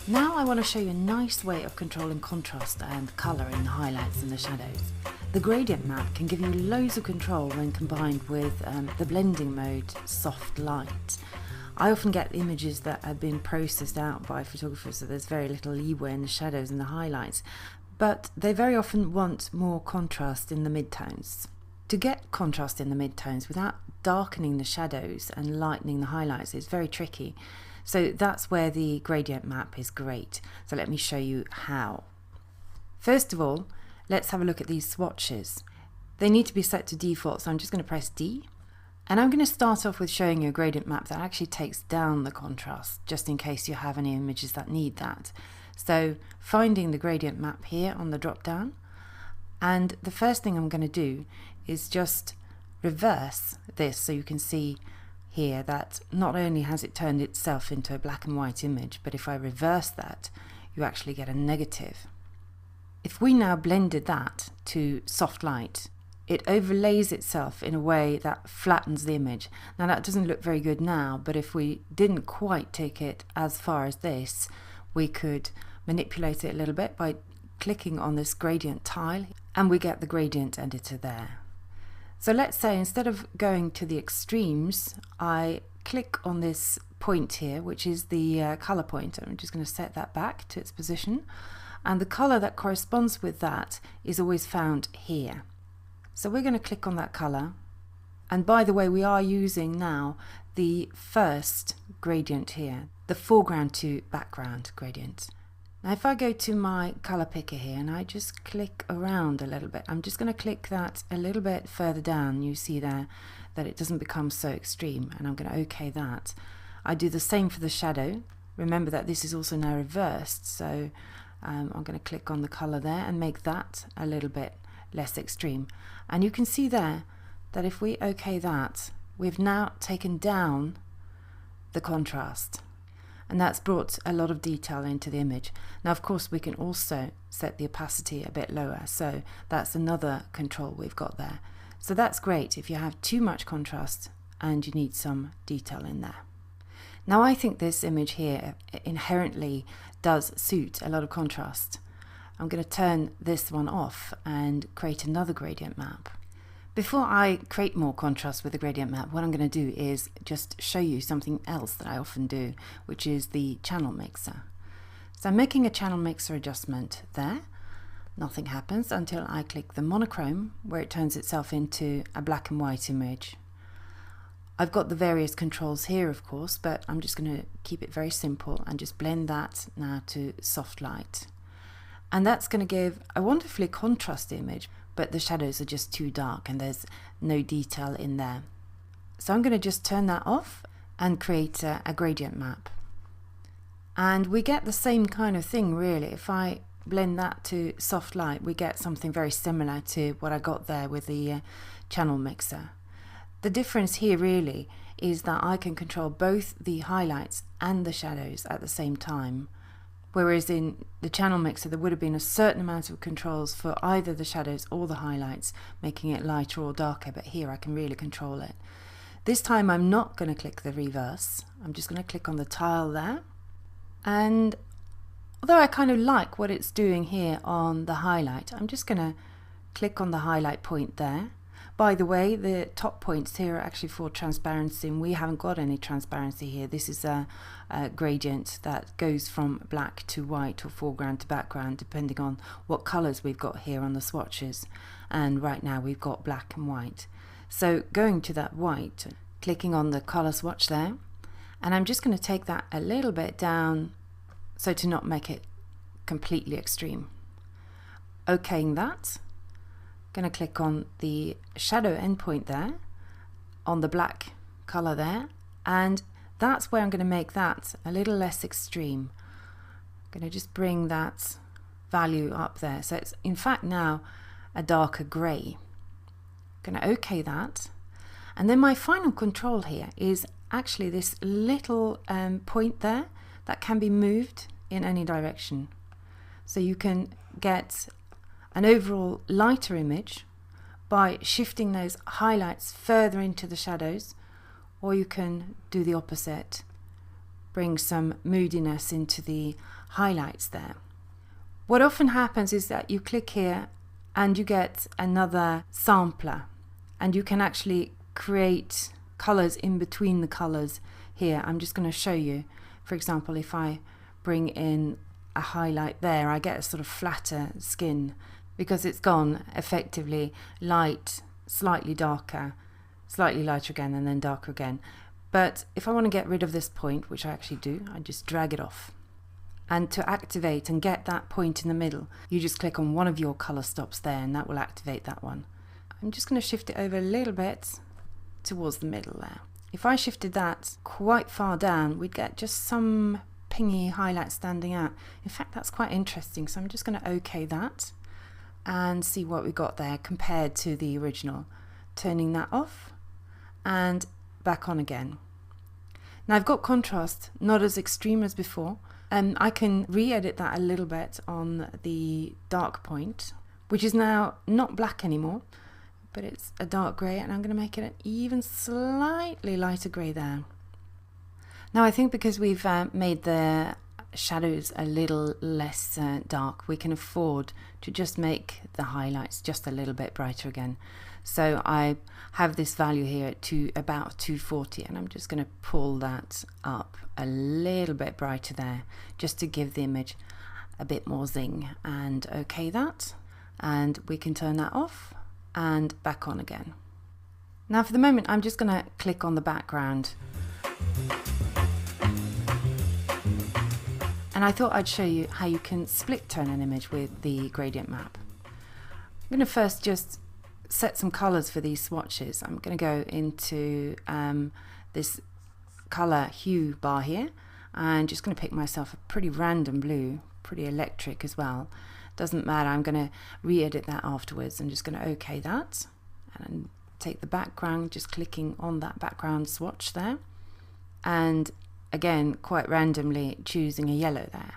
Now I want to show you a nice way of controlling contrast and colour in the highlights and the shadows. The gradient map can give you loads of control when combined with the blending mode soft light. I often get images that have been processed out by photographers, so there's very little leeway in the shadows and the highlights, but they very often want more contrast in the midtones. To get contrast in the midtones without darkening the shadows and lightening the highlights is very tricky. So that's where the gradient map is great. So let me show you how. First of all, let's have a look at these swatches. They need to be set to default, so I'm just going to press D. And I'm going to start off with showing you a gradient map that actually takes down the contrast, just in case you have any images that need that. So finding the gradient map here on the drop down, and the first thing I'm going to do is just reverse this so you can see here that not only has it turned itself into a black and white image, but if I reverse that, you actually get a negative. If we now blended that to soft light, it overlays itself in a way that flattens the image. Now that doesn't look very good now, but if we didn't quite take it as far as this, we could manipulate it a little bit by clicking on this gradient tile, and we get the gradient editor there. So let's say instead of going to the extremes, I click on this point here, which is the color point. I'm just going to set that back to its position, and the color that corresponds with that is always found here. So we're going to click on that color, and by the way, we are using now the first gradient here, the foreground to background gradient. Now if I go to my color picker here and I just click around a little bit, I'm just going to click that a little bit further down. You see there that it doesn't become so extreme, and I'm going to OK that. I do the same for the shadow. Remember that this is also now reversed, so I'm going to click on the color there and make that a little bit less extreme. And you can see there that if we OK that, we've now taken down the contrast, and that's brought a lot of detail into the image. Now of course we can also set the opacity a bit lower, so that's another control we've got there. So that's great if you have too much contrast and you need some detail in there. Now I think this image here inherently does suit a lot of contrast. I'm going to turn this one off and create another gradient map. Before I create more contrast with the gradient map, what I'm going to do is just show you something else that I often do, which is the channel mixer. So I'm making a channel mixer adjustment there. Nothing happens until I click the monochrome, where it turns itself into a black and white image. I've got the various controls here, of course, but I'm just going to keep it very simple and just blend that now to soft light. And that's going to give a wonderfully contrasty image, but the shadows are just too dark and there's no detail in there. So I'm going to just turn that off and create a gradient map. And we get the same kind of thing really. If I blend that to soft light, we get something very similar to what I got there with the channel mixer. The difference here really is that I can control both the highlights and the shadows at the same time. Whereas in the channel mixer there would have been a certain amount of controls for either the shadows or the highlights, making it lighter or darker, but here I can really control it. This time I'm not going to click the reverse, I'm just going to click on the tile there, and although I kind of like what it's doing here on the highlight, I'm just going to click on the highlight point there. By the way, the top points here are actually for transparency, and we haven't got any transparency here. This is a gradient that goes from black to white or foreground to background, depending on what colors we've got here on the swatches. And right now we've got black and white. So going to that white, clicking on the color swatch there, and I'm just going to take that a little bit down so to not make it completely extreme. Okaying that. Going to click on the shadow endpoint there on the black color there, and that's where I'm going to make that a little less extreme. I'm going to just bring that value up there, so it's in fact now a darker grey. Going to OK that, and then my final control here is actually this little point there that can be moved in any direction, so you can get an overall lighter image by shifting those highlights further into the shadows, or you can do the opposite, bring some moodiness into the highlights there. What often happens is that you click here and you get another sampler, and you can actually create colors in between the colors here. I'm just going to show you. For example, if I bring in a highlight there, I get a sort of flatter skin because it's gone effectively light, slightly darker, slightly lighter again, and then darker again. But if I want to get rid of this point, which I actually do, I just drag it off. And to activate and get that point in the middle, you just click on one of your color stops there, and that will activate that one. I'm just going to shift it over a little bit towards the middle there. If I shifted that quite far down, we'd get just some pingy highlights standing out. In fact, that's quite interesting. So I'm just going to OK that and see what we got there compared to the original. Turning that off and back on again. Now I've got contrast, not as extreme as before. I can re-edit that a little bit on the dark point, which is now not black anymore, but it's a dark grey, and I'm going to make it an even slightly lighter grey there. Now I think because we've made the shadows a little less dark, we can afford to just make the highlights just a little bit brighter again. So I have this value here at about 240, and I'm just going to pull that up a little bit brighter there just to give the image a bit more zing, and OK that, and we can turn that off and back on again. Now for the moment I'm just going to click on the background, and I thought I'd show you how you can split tone an image with the gradient map. I'm going to first just set some colors for these swatches. I'm going to go into this color hue bar here, and just going to pick myself a pretty random blue, pretty electric as well. Doesn't matter, I'm going to re-edit that afterwards. I'm just going to OK that and take the background, just clicking on that background swatch there, and again quite randomly choosing a yellow there.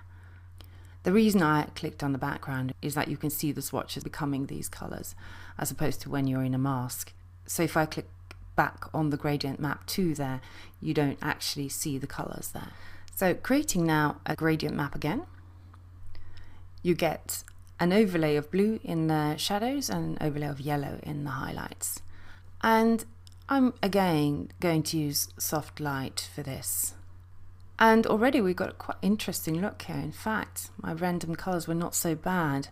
The reason I clicked on the background is that you can see the swatches becoming these colors as opposed to when you're in a mask. So if I click back on the gradient map 2 there, you don't actually see the colors there. So creating now a gradient map again, you get an overlay of blue in the shadows and an overlay of yellow in the highlights. And I'm again going to use soft light for this. And already we've got a quite interesting look here. In fact, my random colors were not so bad.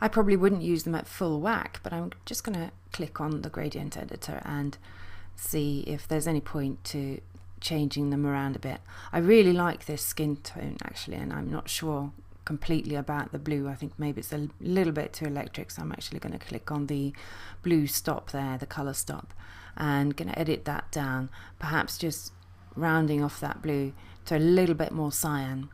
I probably wouldn't use them at full whack, but I'm just going to click on the gradient editor and see if there's any point to changing them around a bit. I really like this skin tone actually, and I'm not sure completely about the blue. I think maybe it's a little bit too electric, so I'm actually going to click on the blue stop there, the color stop, and going to edit that down, perhaps just rounding off that blue to a little bit more cyan.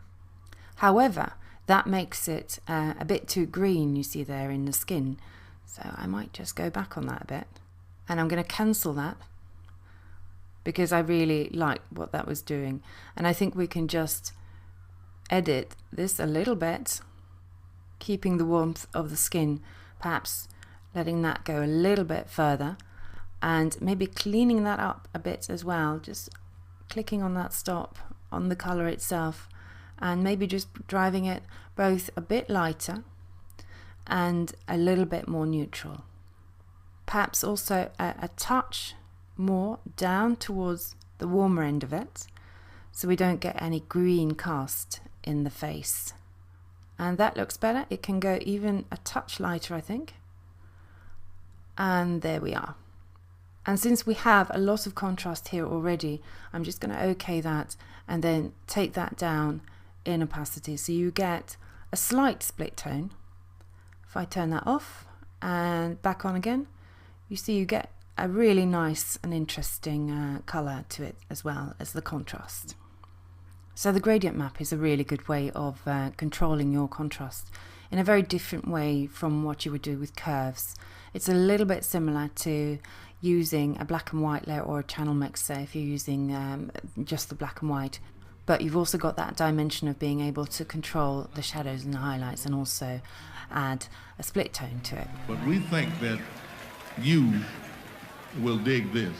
However, that makes it a bit too green, you see there in the skin, so I might just go back on that a bit, and I'm going to cancel that because I really liked what that was doing. And I think we can just edit this a little bit, keeping the warmth of the skin, perhaps letting that go a little bit further, and maybe cleaning that up a bit as well, just clicking on that stop on the color itself, and maybe just driving it both a bit lighter and a little bit more neutral. Perhaps also a touch more down towards the warmer end of it, so we don't get any green cast in the face. And that looks better. It can go even a touch lighter, I think. And there we are. And since we have a lot of contrast here already, I'm just going to OK that and then take that down in opacity, so you get a slight split tone. If I turn that off and back on again, you see you get a really nice and interesting colour to it, as well as the contrast. So the gradient map is a really good way of controlling your contrast in a very different way from what you would do with curves. It's a little bit similar to using a black and white layer or a channel mixer if you're using just the black and white. But you've also got that dimension of being able to control the shadows and the highlights, and also add a split tone to it. But we think that you will dig this.